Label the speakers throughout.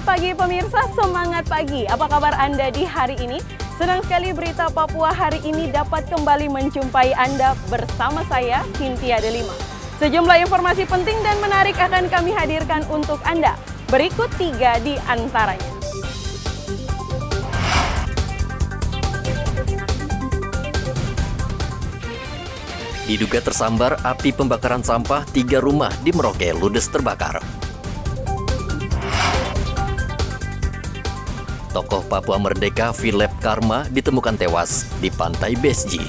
Speaker 1: pagi pemirsa, semangat pagi. Apa kabar Anda di hari ini? Senang sekali berita Papua hari ini dapat kembali menjumpai Anda bersama saya, Cynthia Delima. Sejumlah informasi penting dan menarik akan kami hadirkan untuk Anda. Berikut 3 di antaranya.
Speaker 2: Diduga tersambar api pembakaran sampah 3 rumah di Merauke ludes terbakar. Tokoh Papua Merdeka Philip Karma ditemukan tewas di pantai Besji.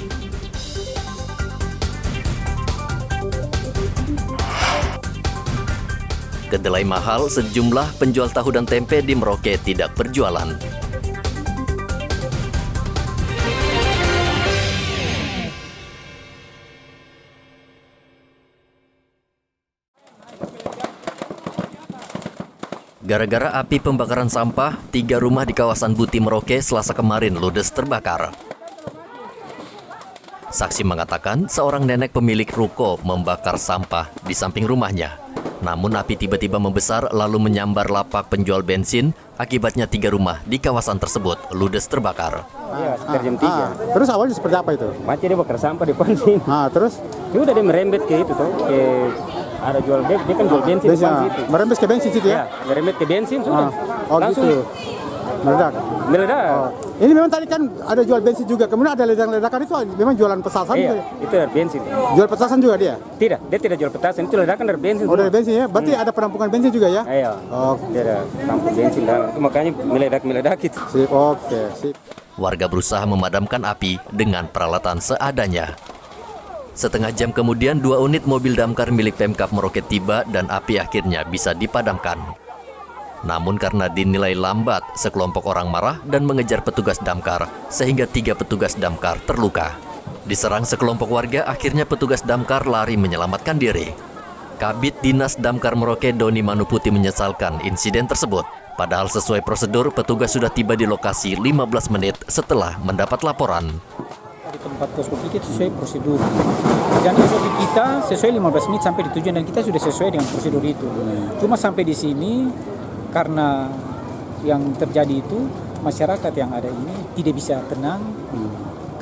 Speaker 2: Kedelai mahal, sejumlah penjual tahu dan tempe di Merauke tidak berjualan. Gara-gara api pembakaran sampah, 3 rumah di kawasan Buti Merauke Selasa kemarin ludes terbakar. Saksi mengatakan seorang nenek pemilik ruko membakar sampah di samping rumahnya. Namun api tiba-tiba membesar lalu menyambar lapak penjual bensin, akibatnya 3 rumah di kawasan tersebut ludes terbakar.
Speaker 3: Iya, sekitar jam 3.
Speaker 4: Terus awalnya seperti apa itu?
Speaker 3: Mati dia bakar sampah di bensin.
Speaker 4: Terus?
Speaker 3: Dia udah dia merembet ke itu tuh, ke ada jual dia kan jual bensin di situ.
Speaker 4: Merembes ke bensin situ ya?
Speaker 3: Merembet ke bensin sudah.
Speaker 4: Langsung gitu. Meledak. Ini memang tadi kan ada jual bensin juga, kemudian ada ledakan itu memang jualan petasan
Speaker 3: iya,
Speaker 4: juga.
Speaker 3: Itu dari bensin.
Speaker 4: Jual petasan juga dia?
Speaker 3: Tidak, dia tidak jual petasan, itu ledakan dari bensin.
Speaker 4: Oh, dari bensin ya? Berarti ada penampungan bensin juga ya?
Speaker 3: Iya. Dia ada tampung bensin dan itu makanya meledak itu.
Speaker 4: Sip, oke, sip.
Speaker 2: Warga berusaha memadamkan api dengan peralatan seadanya. Setengah jam kemudian 2 unit mobil damkar milik Pemkab Merauke tiba dan api akhirnya bisa dipadamkan. Namun karena dinilai lambat, sekelompok orang marah dan mengejar petugas damkar, sehingga 3 petugas damkar terluka. Diserang sekelompok warga, akhirnya petugas damkar lari menyelamatkan diri. Kabid Dinas Damkar Merauke Doni Manuputi menyesalkan insiden tersebut. Padahal sesuai prosedur, petugas sudah tiba di lokasi 15 menit setelah mendapat laporan.
Speaker 5: Di tempat posko kita sesuai prosedur dan SOP kita sesuai 15 menit sampai di tujuan dan kita sudah sesuai dengan prosedur itu. Cuma sampai di sini karena yang terjadi itu masyarakat yang ada ini tidak bisa tenang,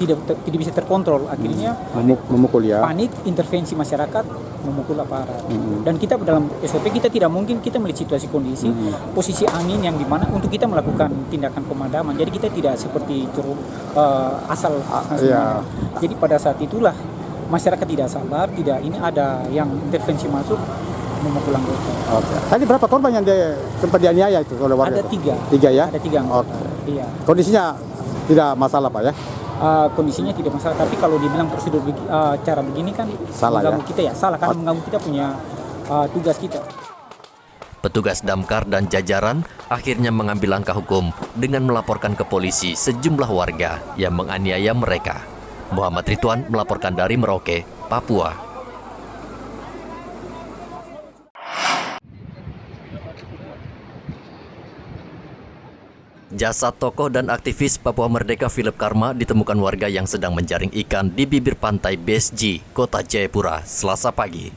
Speaker 5: tidak bisa terkontrol, akhirnya
Speaker 4: memukul ya.
Speaker 5: Panik, intervensi masyarakat memukul aparat. Dan kita dalam SOP kita tidak mungkin kita melihat situasi kondisi posisi angin yang dimana untuk kita melakukan tindakan pemadaman. Jadi kita tidak seperti asal.
Speaker 4: Iya.
Speaker 5: Jadi pada saat itulah masyarakat tidak sabar, tidak ini ada yang intervensi masuk memukul anggota.
Speaker 4: Oke. Tadi berapa korban yang sempat dianiaya itu oleh warga?
Speaker 5: Ada 3.
Speaker 4: 3 ya?
Speaker 5: Ada 3 anggota.
Speaker 4: Oke.
Speaker 5: Iya.
Speaker 4: Kondisinya tidak masalah Pak ya?
Speaker 5: Kondisinya tidak masalah, tapi kalau dibilang prosedur cara begini kan
Speaker 4: salah
Speaker 5: mengganggu
Speaker 4: ya?
Speaker 5: kita ya, salah karena mengganggu kita punya tugas kita.
Speaker 2: Petugas damkar dan jajaran akhirnya mengambil langkah hukum dengan melaporkan ke polisi sejumlah warga yang menganiaya mereka. Muhammad Ridwan melaporkan dari Merauke, Papua. Jasad tokoh dan aktivis Papua Merdeka Philip Karma ditemukan warga yang sedang menjaring ikan di bibir pantai Besji, Kota Jayapura, Selasa pagi.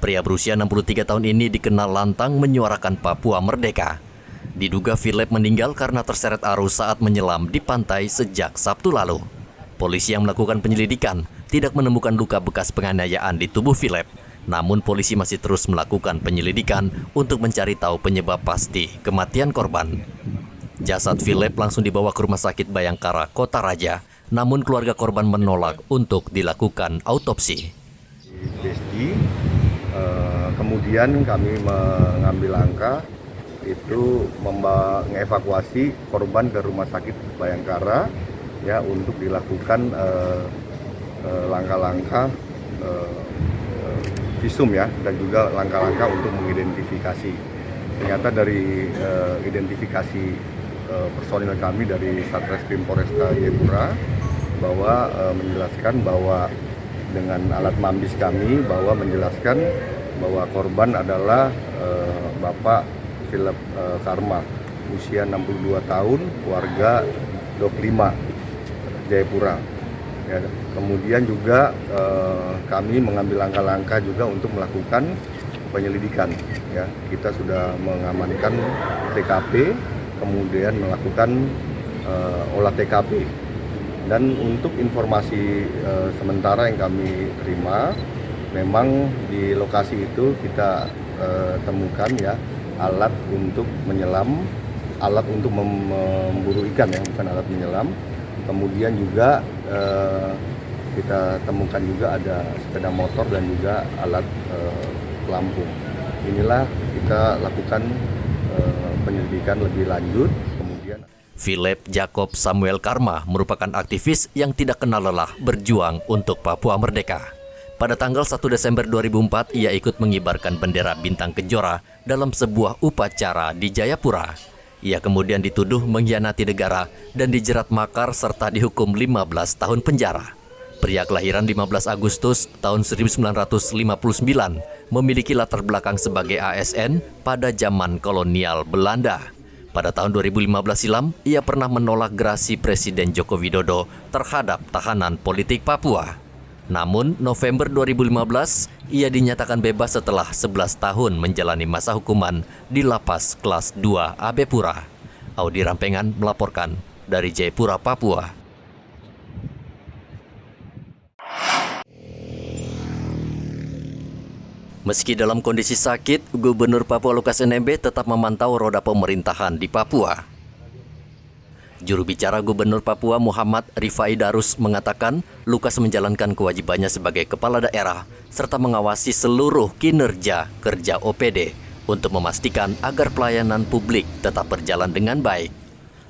Speaker 2: Pria berusia 63 tahun ini dikenal lantang menyuarakan Papua Merdeka. Diduga Philip meninggal karena terseret arus saat menyelam di pantai sejak Sabtu lalu. Polisi yang melakukan penyelidikan tidak menemukan luka bekas penganiayaan di tubuh Philip. Namun polisi masih terus melakukan penyelidikan untuk mencari tahu penyebab pasti kematian korban. Jasad Philip langsung dibawa ke Rumah Sakit Bayangkara, Kota Raja, namun keluarga korban menolak untuk dilakukan autopsi.
Speaker 6: Besji, kemudian kami mengambil langkah itu mengevakuasi korban ke Rumah Sakit Bayangkara ya untuk dilakukan langkah-langkah visum ya dan juga langkah-langkah untuk mengidentifikasi. Ternyata dari identifikasi personil kami dari Satreskrim Polresta Jayapura bahwa menjelaskan bahwa dengan alat mambis kami bahwa menjelaskan bahwa korban adalah Bapak Philip Karma, usia 62 tahun, warga Dok 5 Jayapura. Ya, kemudian juga kami mengambil langkah-langkah juga untuk melakukan penyelidikan. Ya, kita sudah mengamankan TKP, kemudian melakukan olah TKP. Dan untuk informasi sementara yang kami terima, memang di lokasi itu kita temukan ya alat untuk menyelam, alat untuk memburu ikan ya, bukan alat menyelam. Kemudian juga kita temukan juga ada sepeda motor dan juga alat pelampung. Inilah kita lakukan penyelidikan lebih lanjut. Kemudian
Speaker 2: Philip Jacob Samuel Karma merupakan aktivis yang tidak kenal lelah berjuang untuk Papua Merdeka. Pada tanggal 1 Desember 2004, ia ikut mengibarkan bendera Bintang Kejora dalam sebuah upacara di Jayapura. Ia kemudian dituduh mengkhianati negara dan dijerat makar serta dihukum 15 tahun penjara. Pria kelahiran 15 Agustus tahun 1959 memiliki latar belakang sebagai ASN pada zaman kolonial Belanda. Pada tahun 2015 silam, ia pernah menolak gerasi Presiden Joko Widodo terhadap tahanan politik Papua. Namun, November 2015, ia dinyatakan bebas setelah 11 tahun menjalani masa hukuman di Lapas Kelas 2 Abepura. Audi Rampengan melaporkan dari Jayapura, Papua. Meski dalam kondisi sakit, Gubernur Papua Lukas NMB tetap memantau roda pemerintahan di Papua. Juru bicara Gubernur Papua Muhammad Rifai Darus mengatakan Lukas menjalankan kewajibannya sebagai kepala daerah serta mengawasi seluruh kinerja kerja OPD untuk memastikan agar pelayanan publik tetap berjalan dengan baik.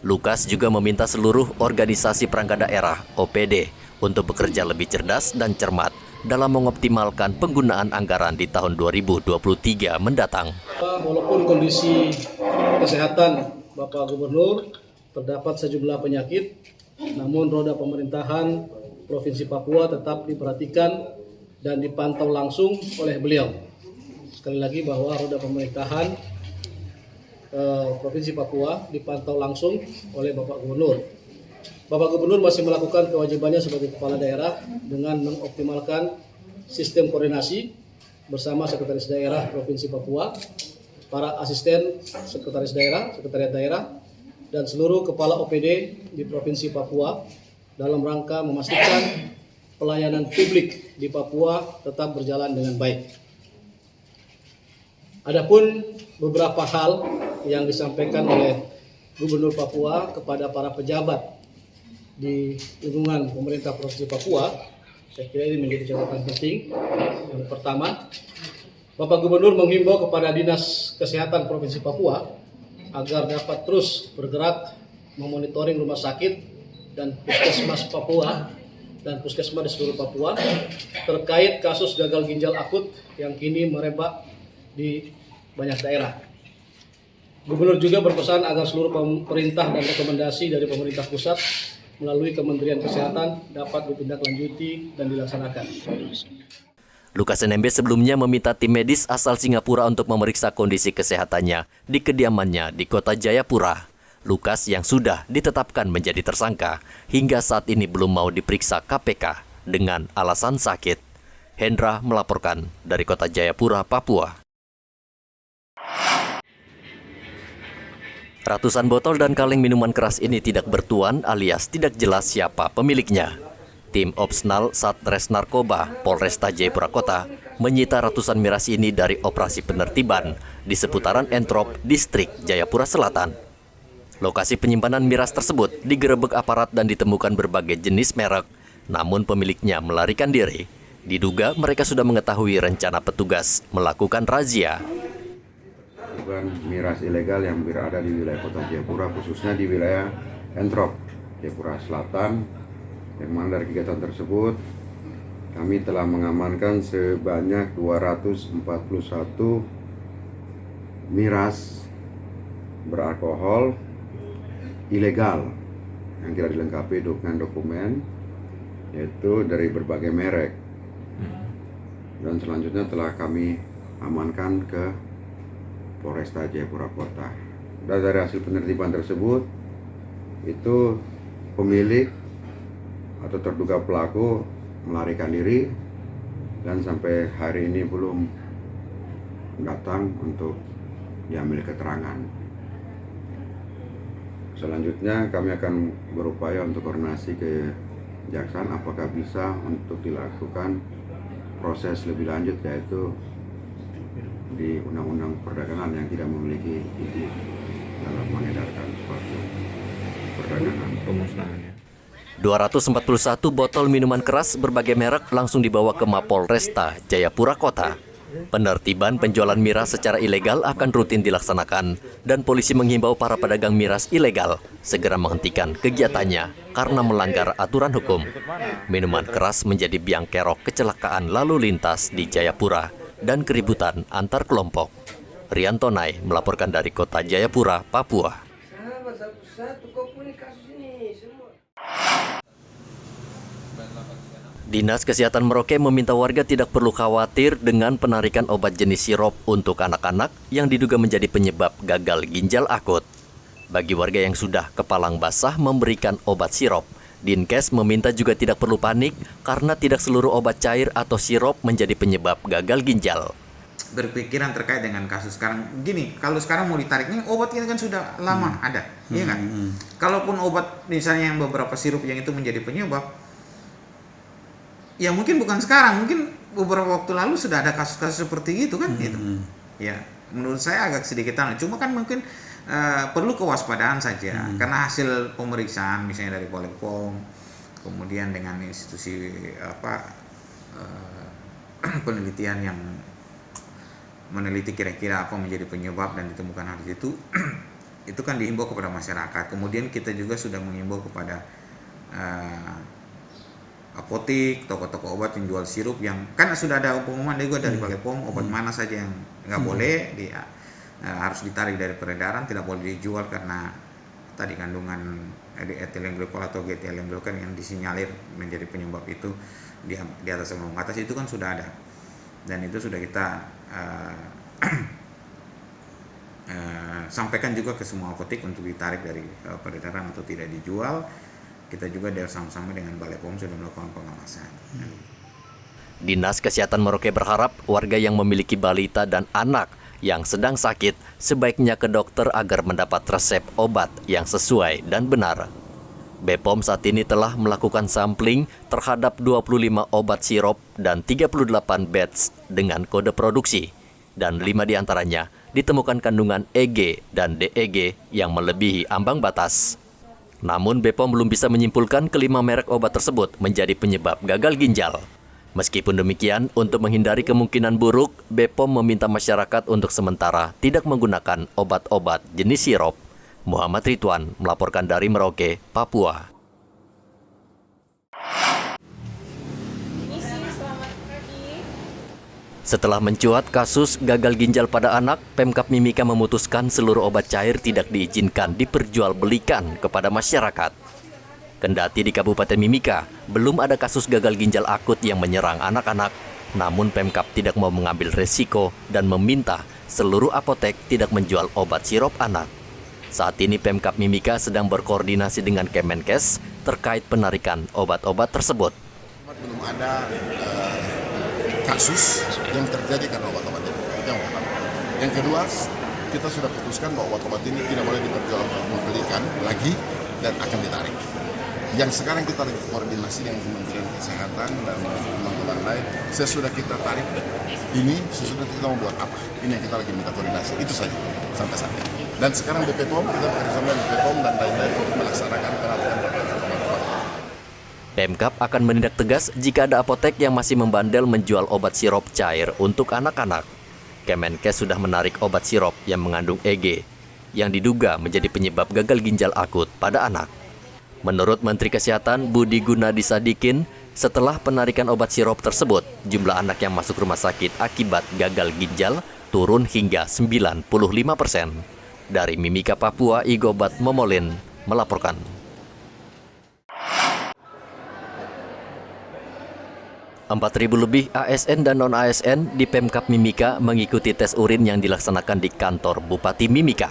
Speaker 2: Lukas juga meminta seluruh organisasi perangkat daerah OPD untuk bekerja lebih cerdas dan cermat dalam mengoptimalkan penggunaan anggaran di tahun 2023 mendatang.
Speaker 7: Walaupun kondisi kesehatan Bapak Gubernur terdapat sejumlah penyakit, namun roda pemerintahan Provinsi Papua tetap diperhatikan dan dipantau langsung oleh beliau. Sekali lagi bahwa roda pemerintahan Provinsi Papua dipantau langsung oleh Bapak Gubernur. Bapak Gubernur masih melakukan kewajibannya sebagai kepala daerah dengan mengoptimalkan sistem koordinasi bersama Sekretaris Daerah Provinsi Papua, para asisten Sekretaris Daerah, Sekretariat Daerah, dan seluruh kepala OPD di Provinsi Papua dalam rangka memastikan pelayanan publik di Papua tetap berjalan dengan baik. Adapun beberapa hal yang disampaikan oleh Gubernur Papua kepada para pejabat di lingkungan pemerintah Provinsi Papua, saya kira ini menjadi catatan penting. Yang pertama, Bapak Gubernur menghimbau kepada Dinas Kesehatan Provinsi Papua agar dapat terus bergerak memonitoring rumah sakit dan puskesmas Papua dan puskesmas di seluruh Papua terkait kasus gagal ginjal akut yang kini merebak di banyak daerah. Gubernur juga berpesan agar seluruh perintah dan rekomendasi dari pemerintah pusat melalui Kementerian Kesehatan dapat ditindaklanjuti dan dilaksanakan.
Speaker 2: Lukas NMB sebelumnya meminta tim medis asal Singapura untuk memeriksa kondisi kesehatannya di kediamannya di kota Jayapura. Lukas yang sudah ditetapkan menjadi tersangka hingga saat ini belum mau diperiksa KPK dengan alasan sakit. Hendra melaporkan dari kota Jayapura, Papua. Ratusan botol dan kaleng minuman keras ini tidak bertuan alias tidak jelas siapa pemiliknya. Tim Opsnal Satres Narkoba Polresta Jayapura Kota menyita ratusan miras ini dari operasi penertiban di seputaran Entrop, Distrik Jayapura Selatan. Lokasi penyimpanan miras tersebut digerebek aparat dan ditemukan berbagai jenis merek, namun pemiliknya melarikan diri. Diduga mereka sudah mengetahui rencana petugas melakukan razia.
Speaker 8: Miras ilegal yang berada di wilayah kota Jayapura, khususnya di wilayah Entrop, Jayapura Selatan. Yang mana dari kegiatan tersebut kami telah mengamankan sebanyak 241 miras beralkohol ilegal yang tidak dilengkapi dengan dokumen, yaitu dari berbagai merek. Dan selanjutnya telah kami amankan ke Polresta Jayapura Kota. Dan dari hasil penertiban tersebut, itu pemilik atau terduga pelaku melarikan diri dan sampai hari ini belum datang untuk diambil keterangan. Selanjutnya kami akan berupaya untuk koordinasi ke Kejaksaan apakah bisa untuk dilakukan proses lebih lanjut, yaitu di Undang-Undang Perdagangan yang tidak memiliki izin dalam mengedarkan suatu perdagangan.
Speaker 2: 241 botol minuman keras berbagai merek langsung dibawa ke Mapolresta Jayapura Kota. Penertiban penjualan miras secara ilegal akan rutin dilaksanakan dan polisi menghimbau para pedagang miras ilegal segera menghentikan kegiatannya karena melanggar aturan hukum. Minuman keras menjadi biang kerok kecelakaan lalu lintas di Jayapura dan keributan antar kelompok. Rian Tonai melaporkan dari Kota Jayapura, Papua. Dinas Kesehatan Merauke meminta warga tidak perlu khawatir dengan penarikan obat jenis sirop untuk anak-anak yang diduga menjadi penyebab gagal ginjal akut. Bagi warga yang sudah kepalang basah memberikan obat sirop, Dinkes meminta juga tidak perlu panik karena tidak seluruh obat cair atau sirop menjadi penyebab gagal ginjal.
Speaker 9: Berpikiran terkait dengan kasus sekarang gini, kalau sekarang mau ditarik ini obat ini kan sudah lama ada, iya kan? Kalaupun obat misalnya yang beberapa sirup yang itu menjadi penyebab, ya mungkin bukan sekarang, mungkin beberapa waktu lalu sudah ada kasus-kasus seperti itu kan, gitu. Ya, menurut saya agak sedikit aneh. Cuma kan mungkin perlu kewaspadaan saja, karena hasil pemeriksaan misalnya dari BPOM, kemudian dengan institusi penelitian yang meneliti kira-kira apa menjadi penyebab dan ditemukan hal itu kan dihimbau kepada masyarakat. Kemudian kita juga sudah menghimbau kepada apotek, toko-toko obat yang jual sirup yang kan sudah ada pengumuman juga dari BPOM obat mana saja yang nggak boleh harus ditarik dari peredaran, tidak boleh dijual karena tadi kandungan etilen glikol atau etilen glikol yang disinyalir menjadi penyebab itu di atas ambang batas itu kan sudah ada, dan itu sudah kita sampaikan juga ke semua apotek untuk ditarik dari peredaran atau tidak dijual. Kita juga sama-sama dengan BPOM sudah melakukan pengawasan.
Speaker 2: Dinas Kesehatan Merauke berharap warga yang memiliki balita dan anak yang sedang sakit sebaiknya ke dokter agar mendapat resep obat yang sesuai dan benar. BPOM saat ini telah melakukan sampling terhadap 25 obat sirop dan 38 batch dengan kode produksi, dan 5 diantaranya ditemukan kandungan EG dan DEG yang melebihi ambang batas. Namun BPOM belum bisa menyimpulkan kelima merek obat tersebut menjadi penyebab gagal ginjal. Meskipun demikian, untuk menghindari kemungkinan buruk, BPOM meminta masyarakat untuk sementara tidak menggunakan obat-obat jenis sirop. Muhammad Ridwan melaporkan dari Merauke, Papua. Setelah mencuat kasus gagal ginjal pada anak, Pemkab Mimika memutuskan seluruh obat cair tidak diizinkan diperjualbelikan kepada masyarakat. Kendati di Kabupaten Mimika belum ada kasus gagal ginjal akut yang menyerang anak-anak, namun Pemkab tidak mau mengambil resiko dan meminta seluruh apotek tidak menjual obat sirop anak. Saat ini Pemkab Mimika sedang berkoordinasi dengan Kemenkes terkait penarikan obat-obat tersebut.
Speaker 10: Belum ada kasus yang terjadi karena obat-obat ini. Yang pertama. Yang kedua, kita sudah putuskan bahwa obat-obat ini tidak boleh diperjualbelikan lagi dan akan ditarik. Yang sekarang kita lagi koordinasi dengan Kementerian Kesehatan dan teman-teman lain. Sesudah kita tarik ini, sesudah kita mau buat apa? Ini yang kita lagi minta koordinasi. Itu saja sampai saat ini. Dan sekarang BPOM, kita bekerjasama dengan BPOM dan lain-lain untuk melaksanakan penarikan obat-obat.
Speaker 2: Pemkab akan menindak tegas jika ada apotek yang masih membandel menjual obat sirop cair untuk anak-anak. Kemenkes sudah menarik obat sirop yang mengandung EG, yang diduga menjadi penyebab gagal ginjal akut pada anak. Menurut Menteri Kesehatan Budi Gunadi Sadikin, setelah penarikan obat sirop tersebut, jumlah anak yang masuk rumah sakit akibat gagal ginjal turun hingga 95%. Dari Mimika, Papua, Igobat Momolin melaporkan. Ribu lebih ASN dan non-ASN di Pemkab Mimika mengikuti tes urin yang dilaksanakan di kantor Bupati Mimika.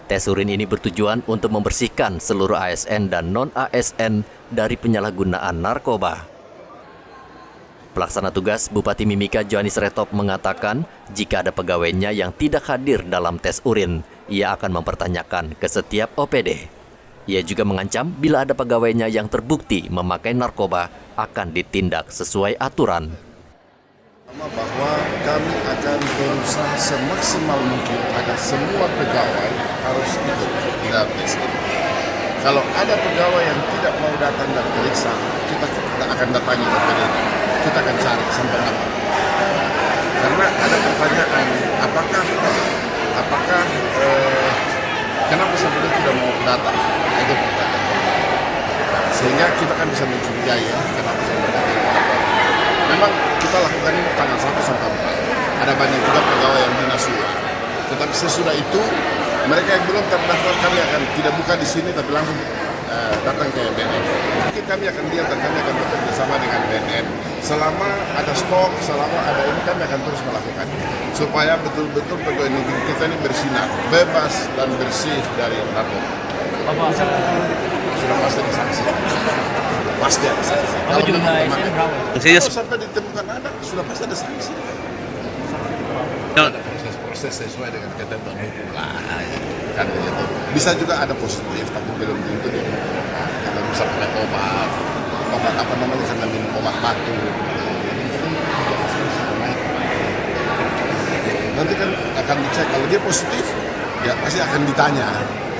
Speaker 2: Tes urin ini bertujuan untuk membersihkan seluruh ASN dan non-ASN dari penyalahgunaan narkoba. Pelaksana tugas Bupati Mimika Johanis Retop mengatakan jika ada pegawainya yang tidak hadir dalam tes urin, ia akan mempertanyakan ke setiap OPD. Ia juga mengancam bila ada pegawainya yang terbukti memakai narkoba akan ditindak sesuai aturan.
Speaker 10: Bahwa kami akan berusaha semaksimal mungkin agar semua pegawai harus ikut dalam tes ini. Kalau ada pegawai yang tidak mau datang dan periksa, kita akan datangi OPD. Kita akan cari sampai apa. Karena ada pertanyaan, apakah kenapa sampai dia tidak mau datang? Itu pertanyaan. Sehingga kita kan bisa mencurigai ya, kenapa sampai dia tidak datang. Memang kita lakukan ini tanggal 1 sampai 4. Ada banyak juga pegawai yang dinas luar. Tetapi sesudah itu, mereka yang belum terdaftar kami akan tidak buka di sini, tapi langsung datang ke BNN. Mungkin kami akan lihat dan kami akan bekerja sama dengan BNN. Selama ada stok, selama ada ini kami akan terus melakukan. Supaya betul-betul pegawai negeri kita ini bersinar, bebas dan bersih dari narkoba. Sudah pasti disanksi. Pasti ada sanksi. Kalau juga kalau sampai ditemukan anak, sudah pasti ada sanksi. Ada proses sesuai dengan ketentuan hukum lah. Kan itu. Bisa juga ada positif, tapi belum tentu dia. Kalau bisa pakai obat apa namanya karena minum obat batu. Nanti kan akan dicek kalau dia positif, ya pasti akan ditanya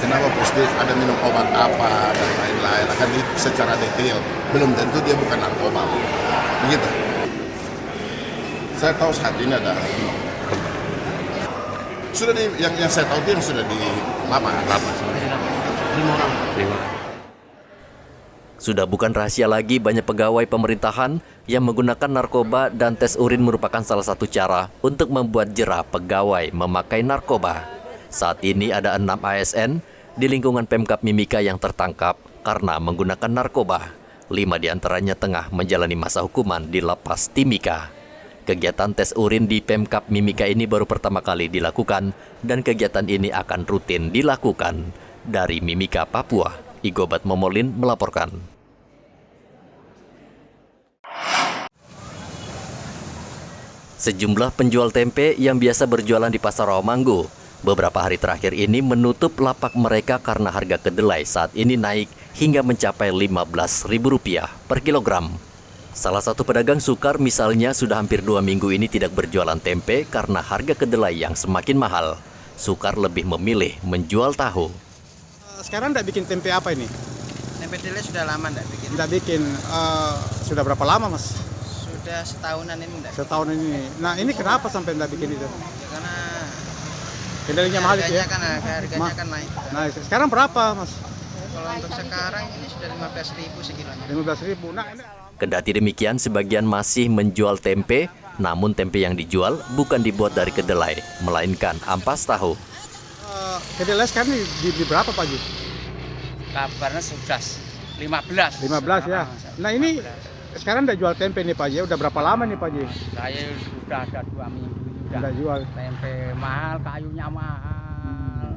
Speaker 10: kenapa positif, ada minum obat apa dan lain-lain. Akan secara detail. Belum tentu dia bukan narkoba. Begitu. Saya tahu saat ini ada sudah yang saya tahu itu yang sudah di lapas. 5 orang.
Speaker 2: Sudah bukan rahasia lagi banyak pegawai pemerintahan yang menggunakan narkoba dan tes urin merupakan salah satu cara untuk membuat jera pegawai memakai narkoba. Saat ini ada 6 ASN di lingkungan Pemkab Mimika yang tertangkap karena menggunakan narkoba. 5 diantaranya tengah menjalani masa hukuman di Lapas Timika. Kegiatan tes urin di Pemkab Mimika ini baru pertama kali dilakukan dan kegiatan ini akan rutin dilakukan. Dari Mimika, Papua, Igobat Momolin melaporkan. Sejumlah penjual tempe yang biasa berjualan di Pasar Rawamanggu beberapa hari terakhir ini menutup lapak mereka karena harga kedelai saat ini naik hingga mencapai Rp15.000 per kilogram. Salah satu pedagang Sukar misalnya sudah hampir 2 minggu ini tidak berjualan tempe karena harga kedelai yang semakin mahal. Sukar lebih memilih menjual tahu.
Speaker 4: Sekarang tidak bikin tempe apa ini?
Speaker 11: Tempe kedelai sudah lama tidak bikin.
Speaker 4: Tidak bikin. Sudah berapa lama mas?
Speaker 11: Sudah setahunan ini tidak.
Speaker 4: Setahun ini. Nah ini kenapa sampai tidak bikin itu?
Speaker 11: Karena
Speaker 4: kedelainya mahal itu ya?
Speaker 11: Harganya kan naik.
Speaker 4: Nah sekarang berapa mas?
Speaker 11: Kalau untuk sekarang ini sudah 15.000 sekilonya.
Speaker 4: 15.000. Nah ini...
Speaker 2: Kendati demikian, sebagian masih menjual tempe, namun tempe yang dijual bukan dibuat dari kedelai, melainkan ampas tahu.
Speaker 4: Kedelai sekarang di berapa Pak Ji?
Speaker 11: Kabarnya sudah 15.
Speaker 4: 15 ya. Nah ini sekarang udah jual tempe nih Pak Ji. Udah berapa lama nih Pak Ji?
Speaker 11: Saya sudah ada 2 minggu sudah.
Speaker 4: Udah jual.
Speaker 11: Tempe mahal, kayunya mahal.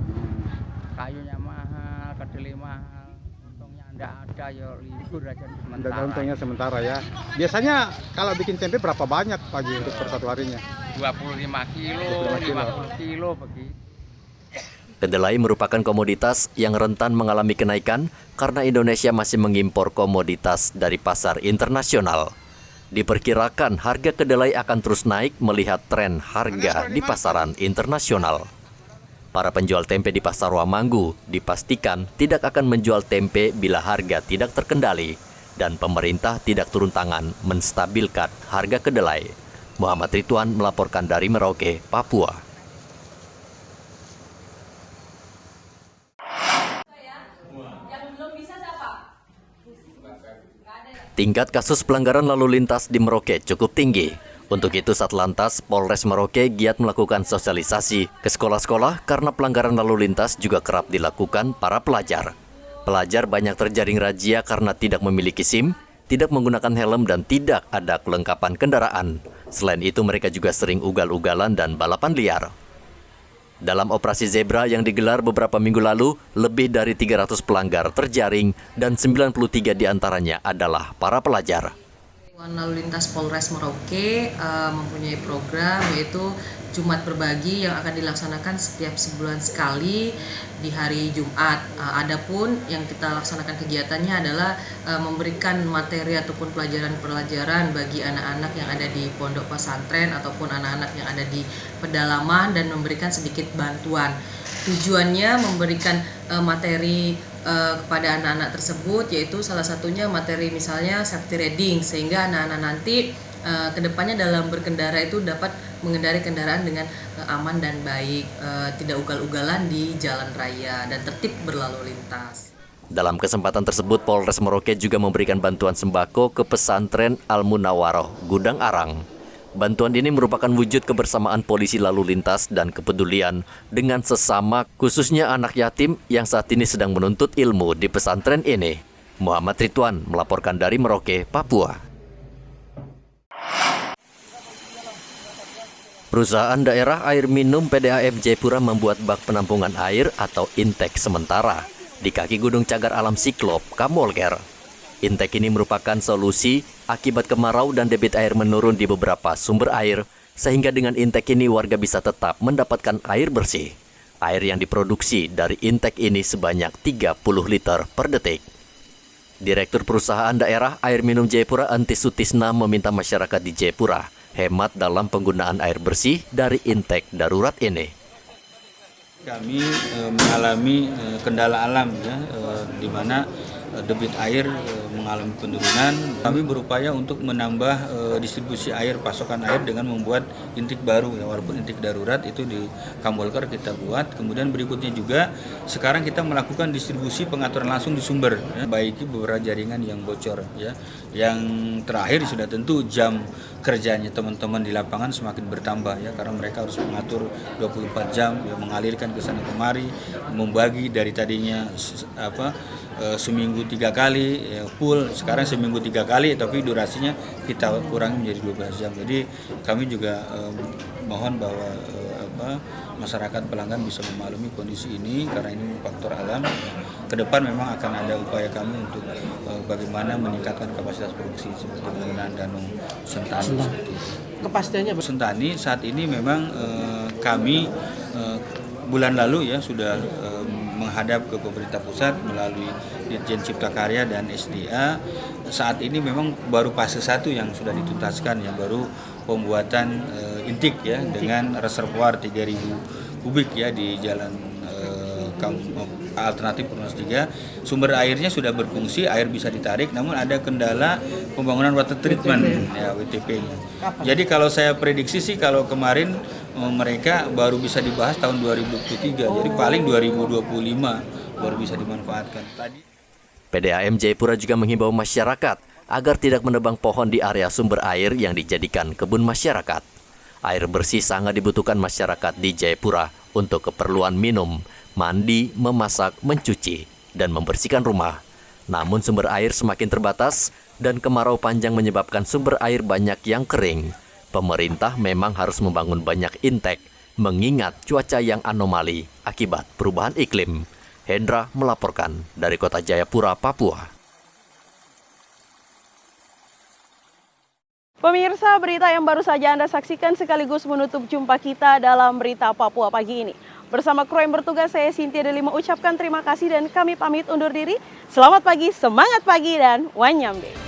Speaker 11: Kayunya mahal, kedelai mahal. Enggak ada ya libur aja sementara.
Speaker 4: Untungnya sementara ya. Biasanya kalau bikin tempe berapa banyak Pak Ji untuk per satu harinya?
Speaker 11: 25 kilo, 50 kilo begitu.
Speaker 2: Kedelai merupakan komoditas yang rentan mengalami kenaikan karena Indonesia masih mengimpor komoditas dari pasar internasional. Diperkirakan harga kedelai akan terus naik melihat tren harga di pasaran internasional. Para penjual tempe di Pasar Rawamanggu dipastikan tidak akan menjual tempe bila harga tidak terkendali dan pemerintah tidak turun tangan menstabilkan harga kedelai. Muhammad Ridwan melaporkan dari Merauke, Papua. Tingkat kasus pelanggaran lalu lintas di Merauke cukup tinggi. Untuk itu, Satlantas Polres Merauke giat melakukan sosialisasi ke sekolah-sekolah karena pelanggaran lalu lintas juga kerap dilakukan para pelajar. Pelajar banyak terjaring razia karena tidak memiliki SIM, tidak menggunakan helm, dan tidak ada kelengkapan kendaraan. Selain itu, mereka juga sering ugal-ugalan dan balapan liar. Dalam operasi Zebra yang digelar beberapa minggu lalu, lebih dari 300 pelanggar terjaring dan 93 diantaranya adalah para pelajar.
Speaker 12: Lalu lintas Polres Merauke mempunyai program yaitu Jumat Berbagi yang akan dilaksanakan setiap sebulan sekali di hari Jumat. Adapun yang kita laksanakan kegiatannya adalah memberikan materi ataupun pelajaran-pelajaran bagi anak-anak yang ada di pondok pesantren ataupun anak-anak yang ada di pedalaman dan memberikan sedikit bantuan. Tujuannya memberikan materi kepada anak-anak tersebut, yaitu salah satunya materi misalnya safety riding, sehingga anak-anak nanti kedepannya dalam berkendara itu dapat mengendarai kendaraan dengan aman dan baik, tidak ugal-ugalan di jalan raya dan tertib berlalu lintas.
Speaker 2: Dalam kesempatan tersebut, Polres Merauke juga memberikan bantuan sembako ke pesantren Al-Munawaroh, Gudang Arang. Bantuan ini merupakan wujud kebersamaan polisi lalu lintas dan kepedulian dengan sesama, khususnya anak yatim yang saat ini sedang menuntut ilmu di pesantren ini. Muhammad Ridwan melaporkan dari Merauke, Papua. Perusahaan daerah air minum PDAM Jayapura membuat bak penampungan air atau intake sementara di kaki Gunung Cagar Alam Siklop, Kamolger. Intake ini merupakan solusi akibat kemarau dan debit air menurun di beberapa sumber air, sehingga dengan intake ini warga bisa tetap mendapatkan air bersih. Air yang diproduksi dari intake ini sebanyak 30 liter per detik. Direktur Perusahaan Daerah Air Minum Jayapura Anti Sutisna meminta masyarakat di Jayapura hemat dalam penggunaan air bersih dari intake darurat ini.
Speaker 5: Kami mengalami kendala alam ya, di mana debit air mengalami penurunan. Kami berupaya untuk menambah distribusi air, pasokan air dengan membuat intake baru ya, walaupun intake darurat itu di Kambolker kita buat. Kemudian berikutnya juga sekarang kita melakukan distribusi pengaturan langsung di sumber ya, baiki beberapa jaringan yang bocor ya. Yang terakhir sudah tentu jam kerjanya teman-teman di lapangan semakin bertambah ya, karena mereka harus mengatur 24 jam ya, mengalirkan ke sana kemari, membagi dari tadinya seminggu 3 kali ya, full, sekarang seminggu 3 kali, tapi durasinya kita kurangi menjadi 12 jam. Jadi kami juga mohon bahwa masyarakat pelanggan bisa memaklumi kondisi ini karena ini faktor alam. Ke depan memang akan ada upaya kami untuk bagaimana meningkatkan kapasitas produksi seperti penggunaan danung Sentani.
Speaker 7: Kepastiannya
Speaker 5: Sentani saat ini memang kami bulan lalu ya sudah menghadap ke pemerintah pusat melalui Dirjen Cipta Karya dan SDA. Saat ini memang baru fase 1 yang sudah dituntaskan ya, baru pembuatan intik ya dengan reservoir 3000 kubik ya di jalan alternatif Purnas 3. Sumber airnya sudah berfungsi, air bisa ditarik, namun ada kendala pembangunan water treatment ya, WTP-nya. Jadi kalau saya prediksi sih kalau kemarin mereka baru bisa dibahas tahun 2023, jadi paling 2025 baru bisa dimanfaatkan.
Speaker 2: PDAM Jayapura juga menghimbau masyarakat agar tidak menebang pohon di area sumber air yang dijadikan kebun masyarakat. Air bersih sangat dibutuhkan masyarakat di Jayapura untuk keperluan minum, mandi, memasak, mencuci, dan membersihkan rumah. Namun sumber air semakin terbatas dan kemarau panjang menyebabkan sumber air banyak yang kering. Pemerintah memang harus membangun banyak intake, mengingat cuaca yang anomali akibat perubahan iklim. Hendra melaporkan dari Kota Jayapura, Papua.
Speaker 1: Pemirsa, berita yang baru saja Anda saksikan sekaligus menutup jumpa kita dalam Berita Papua pagi ini. Bersama kru yang bertugas, saya Cynthia Delima ucapkan terima kasih dan kami pamit undur diri. Selamat pagi, semangat pagi, dan wanyambe.